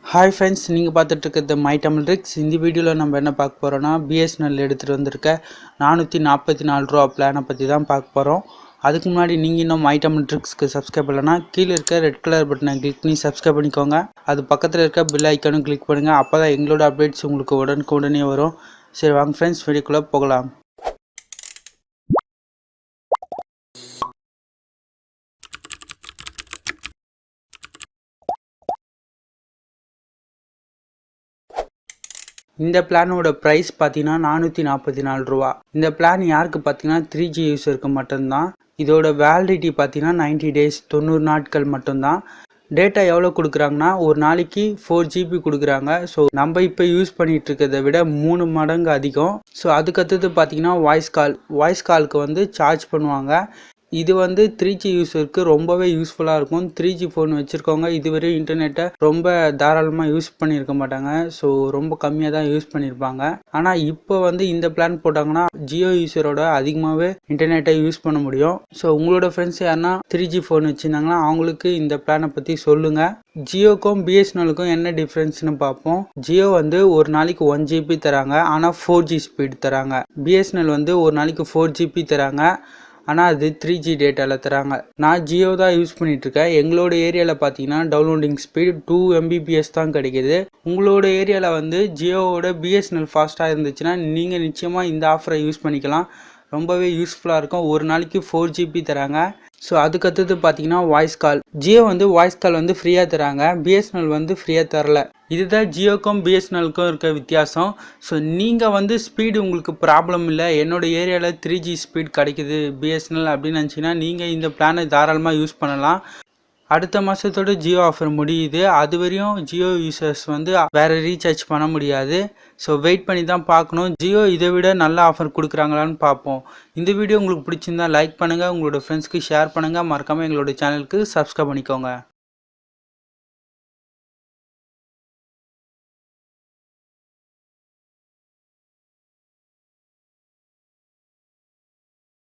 Hi friends, நீங்கள் பார்த்துட்டு இருக்கிறது மை தமிழ் ட்ரிக்ஸ். இந்த வீடியோவில் நம்ம என்ன பார்க்க போகிறோன்னா, பிஎஸ்என்எல் எடுத்துகிட்டு வந்திருக்க 444 ரூபா பிளானை பற்றி தான் பார்க்க போகிறோம். அதுக்கு முன்னாடி நீங்கள் இன்னும் மை தமிழ் ட்ரிக்ஸ்க்கு சப்ஸ்கிரைப் பண்ணலன்னா கீழே இருக்க ரெட் கலர் பட்டனை கிளிக் பண்ணி சப்ஸ்கிரைப் பண்ணிக்கோங்க. அது பக்கத்தில் இருக்க பெல் ஐக்கானும் கிளிக் பண்ணுங்கள். அப்போ தான் எங்களோட அப்டேட்ஸ் உங்களுக்கு உடனே வரும். சரி வாங்க ஃப்ரெண்ட்ஸ், வீடியோக்குள்ளே போகலாம். இந்த பிளானோட ப்ரைஸ் பார்த்தீங்கன்னா 444 ரூபா. இந்த பிளான் யாருக்கு பார்த்தீங்கன்னா 3G யூஸருக்கு மட்டும்தான். இதோட வேலிடிட்டி பார்த்தீங்கன்னா 90 டேஸ், 90 நாட்கள் மட்டும்தான். டேட்டா எவ்வளோ கொடுக்குறாங்கன்னா, ஒரு நாளைக்கு 4 GB கொடுக்குறாங்க. ஸோ நம்ம இப்போ யூஸ் பண்ணிகிட்டு இருக்கிறத விட 3 மடங்கு அதிகம். ஸோ அதுக்கடுத்தது பார்த்தீங்கன்னா வாய்ஸ் காலுக்கு வந்து சார்ஜ் பண்ணுவாங்க. இது வந்து 3G யூஸருக்கு ரொம்பவே யூஸ்ஃபுல்லாக இருக்கும். 3G ஃபோன் வச்சுருக்கவங்க இதுவரை இன்டர்நெட்டை ரொம்ப தாராளமாக யூஸ் பண்ணியிருக்க மாட்டாங்க. ஸோ ரொம்ப கம்மியாக தான் யூஸ் பண்ணியிருப்பாங்க. ஆனால் இப்போ வந்து இந்த பிளான் போட்டாங்கன்னா ஜியோ யூஸரோட அதிகமாகவே இன்டர்நெட்டை யூஸ் பண்ண முடியும். ஸோ உங்களோட ஃப்ரெண்ட்ஸ் யாருன்னா 3G ஃபோன் வச்சுருந்தாங்கன்னா அவங்களுக்கு இந்த பிளானை பற்றி சொல்லுங்கள். ஜியோக்கும் பிஎஸ்என்எலுக்கும் என்ன டிஃப்ரென்ஸ்னு பார்ப்போம். ஜியோ வந்து ஒரு நாளைக்கு 1 GB தராங்க, ஆனால் 4G ஸ்பீட் தராங்க. பிஎஸ்என்எல் வந்து ஒரு நாளைக்கு 4 GB தராங்க, ஆனால் அது 3G டேட்டாவில் தராங்க. நான் ஜியோ தான் யூஸ் பண்ணிகிட்ருக்கேன். எங்களோட ஏரியாவில் பார்த்தீங்கன்னா டவுன்லோடிங் ஸ்பீட் 2 Mbps தான் கிடைக்கிது. உங்களோட ஏரியாவில் வந்து ஜியோவோட பிஎஸ்என்எல் ஃபாஸ்ட்டாக இருந்துச்சுன்னா நீங்கள் நிச்சயமாக இந்த ஆஃபரை யூஸ் பண்ணிக்கலாம். ரொம்பவே யூஸ்ஃபுல்லாக இருக்கும். ஒரு நாளைக்கு 4 GB தராங்க. ஸோ அதுக்கடுத்தது பார்த்தீங்கன்னா வாய்ஸ் கால். ஜியோ வந்து வாய்ஸ் கால் வந்து ஃப்ரீயாக தராங்க, பிஎஸ்என்எல் வந்து ஃப்ரீயாக தரல. இதுதான் ஜியோக்கும் பிஎஸ்என்எலுக்கும் இருக்க வித்தியாசம். ஸோ நீங்கள் வந்து ஸ்பீடு உங்களுக்கு ப்ராப்ளம் இல்லை, என்னோடய ஏரியாவில் 3G ஸ்பீட் கிடைக்குது பிஎஸ்என்எல் அப்படின்னு நினச்சிங்கன்னா நீங்கள் இந்த பிளானை தாராளமாக யூஸ் பண்ணலாம். அடுத்த மாதத்தோட ஜியோ ஆஃபர் முடியுது. அது வரையும் ஜியோ யூசர்ஸ் வந்து வேறு ரீசார்ஜ் பண்ண முடியாது. ஸோ வெயிட் பண்ணி தான் பார்க்கணும். ஜியோ இதை விட நல்ல ஆஃபர் கொடுக்குறாங்களான்னு பார்ப்போம். இந்த வீடியோ உங்களுக்கு பிடிச்சிருந்தா லைக் பண்ணுங்கள், உங்களோட ஃப்ரெண்ட்ஸ்க்கு ஷேர் பண்ணுங்கள். மறக்காமல் எங்களோட சேனலுக்கு சப்ஸ்கிரைப் பண்ணிக்கோங்க.